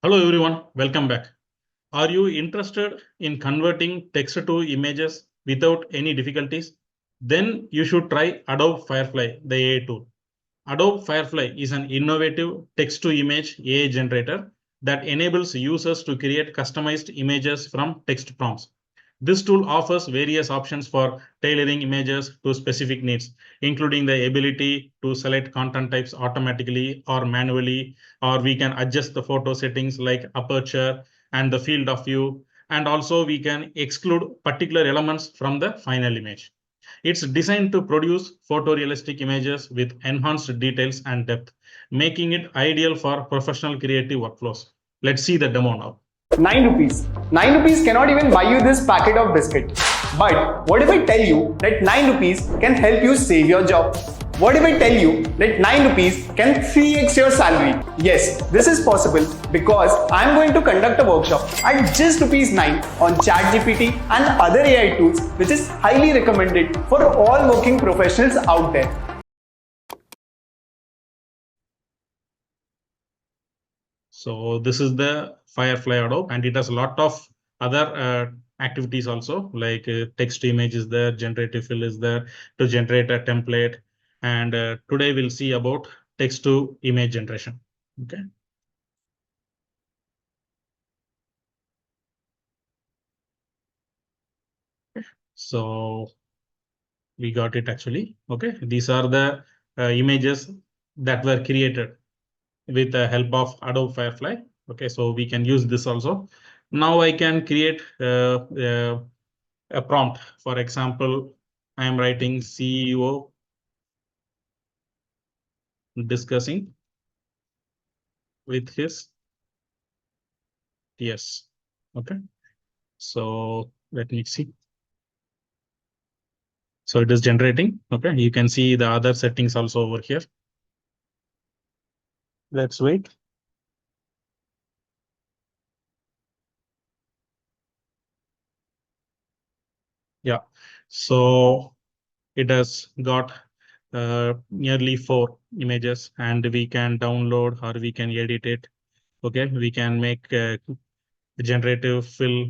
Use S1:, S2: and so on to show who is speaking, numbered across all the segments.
S1: Hello everyone, welcome back. Are you interested in converting text to images without any difficulties? Then you should try Adobe Firefly, the AI tool. Adobe Firefly is an innovative text to image AI generator that enables users to create customized images from text prompts. This tool offers various options for tailoring images to specific needs, including the ability to select content types automatically or manually, or we can adjust the photo settings like aperture and the field of view, and also we can exclude particular elements from the final image. It's designed to produce photorealistic images with enhanced details and depth, making it ideal for professional creative workflows. Let's see the demo now.
S2: 9 rupees. 9 rupees cannot even buy you this packet of biscuit. But what if I tell you that 9 rupees can help you save your job? What if I tell you that 9 rupees can 3x your salary? Yes, this is possible because I am going to conduct a workshop at just rupees 9 on ChatGPT and other AI tools, which is highly recommended for all working professionals out there.
S1: So this is the Firefly Adobe, and it has a lot of other activities also, like text to image is there, generative fill is there to generate a template. And today we'll see about text to image generation. Okay. So we got it actually. Okay. These are the images that were created with the help of Adobe Firefly. Okay, so we can use this also. Now I can create a prompt. For example, I am writing CEO discussing with his yes. Okay, so let me see. So it is generating. Okay, you can see the other settings also over here. Let's wait. Yeah, so it has got nearly 4 images, and we can download or we can edit it. Okay, we can make generative fill,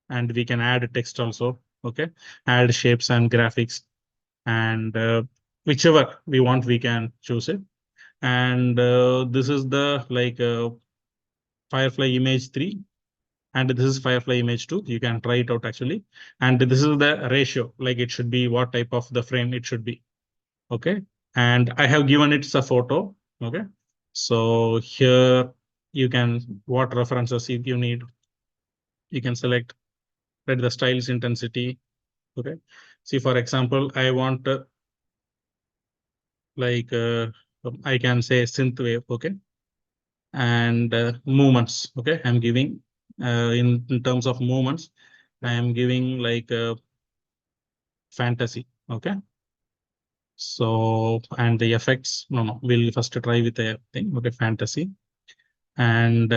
S1: and we can add text also. Okay, add shapes and graphics, and whichever we want we can choose it. And this is the Firefly image 3, and this is Firefly image 2. You can try it out actually. And this is the ratio, like it should be what type of the frame it should be. Okay, and I have given it a photo. Okay, so here you can, what references if you need, you can select, right, the styles intensity. Okay, see, for example, I want like I can say synth wave. Okay, and movements. Okay, I'm giving in terms of movements, I am giving like fantasy. Okay, so, and the effects, no, we'll first try with the thing. Okay, fantasy. And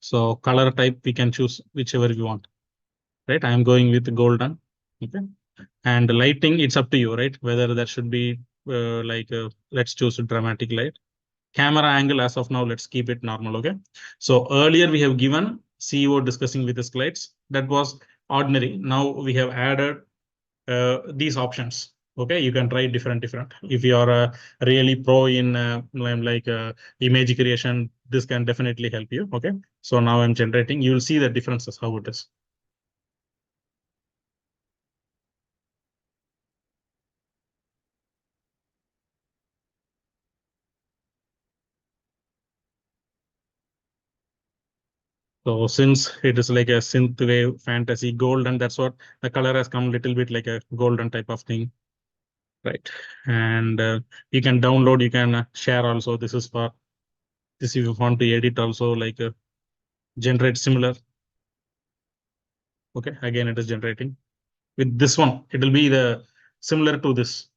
S1: so color type, we can choose whichever we want, right? I'm going with golden. Okay, and lighting, it's up to you, right? Whether that should be let's choose a dramatic light. Camera angle, as of now, let's keep it normal. Okay, so earlier we have given CEO discussing with his clients, that was ordinary. Now we have added these options. Okay, you can try different if you are really pro in image creation, this can definitely help you. Okay, so now I'm generating, you will see the differences how it is. So since it is like a synth wave fantasy golden, that's what the color has come a little bit like a golden type of thing, right? And you can download, you can share also. This is for this if you want to edit also, like generate similar. Okay, again it is generating. With this one, it will be the similar to this.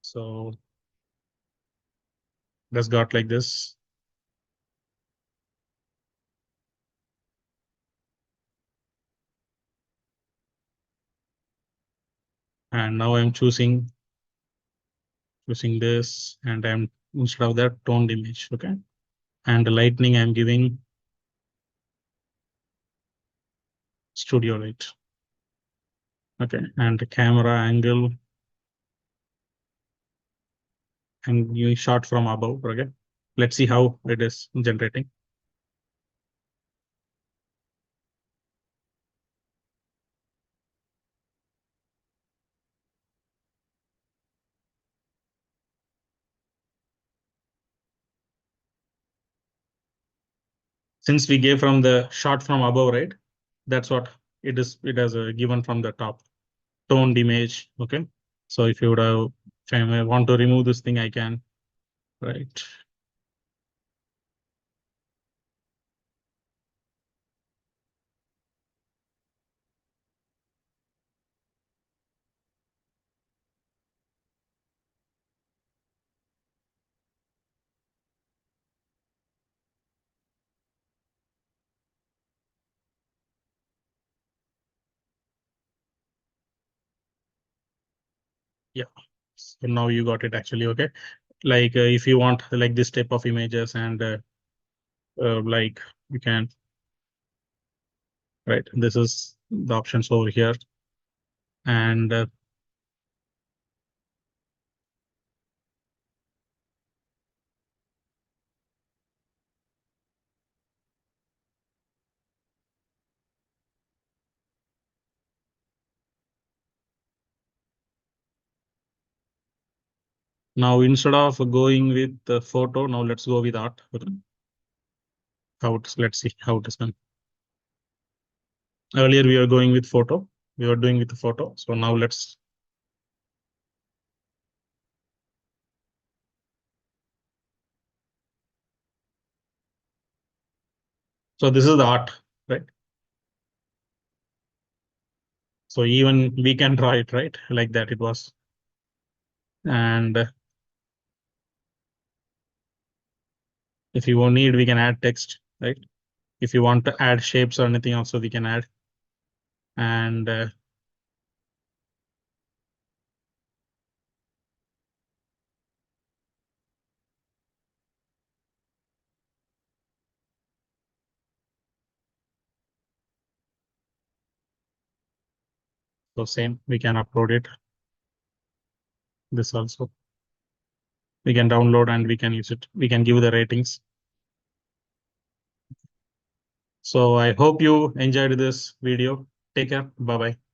S1: So that's got like this. And now I'm choosing this, and I'm instead of that toned image. Okay. And the lightning I'm giving studio light. Okay. And the camera angle and you shot from above. Okay. Let's see how it is generating. Since we gave from the shot from above, right? That's what it is. It has given from the top toned image. Okay. So if you would have, if I want to remove this thing, I can, right? Yeah. So now you got it actually. Okay. Like if you want like this type of images and like you can, right? This is the options over here. And now instead of going with the photo, now let's go with art. Okay. Let's see how it is done. Earlier we were going with photo. We were doing with the photo. So now let's, so this is the art, right? So even we can draw it, right? Like that it was. And if you need, we can add text, right? If you want to add shapes or anything also, we can add. And so same, we can upload it. This also. We can download and we can use it. We can give the ratings. So I hope you enjoyed this video. Take care. Bye bye.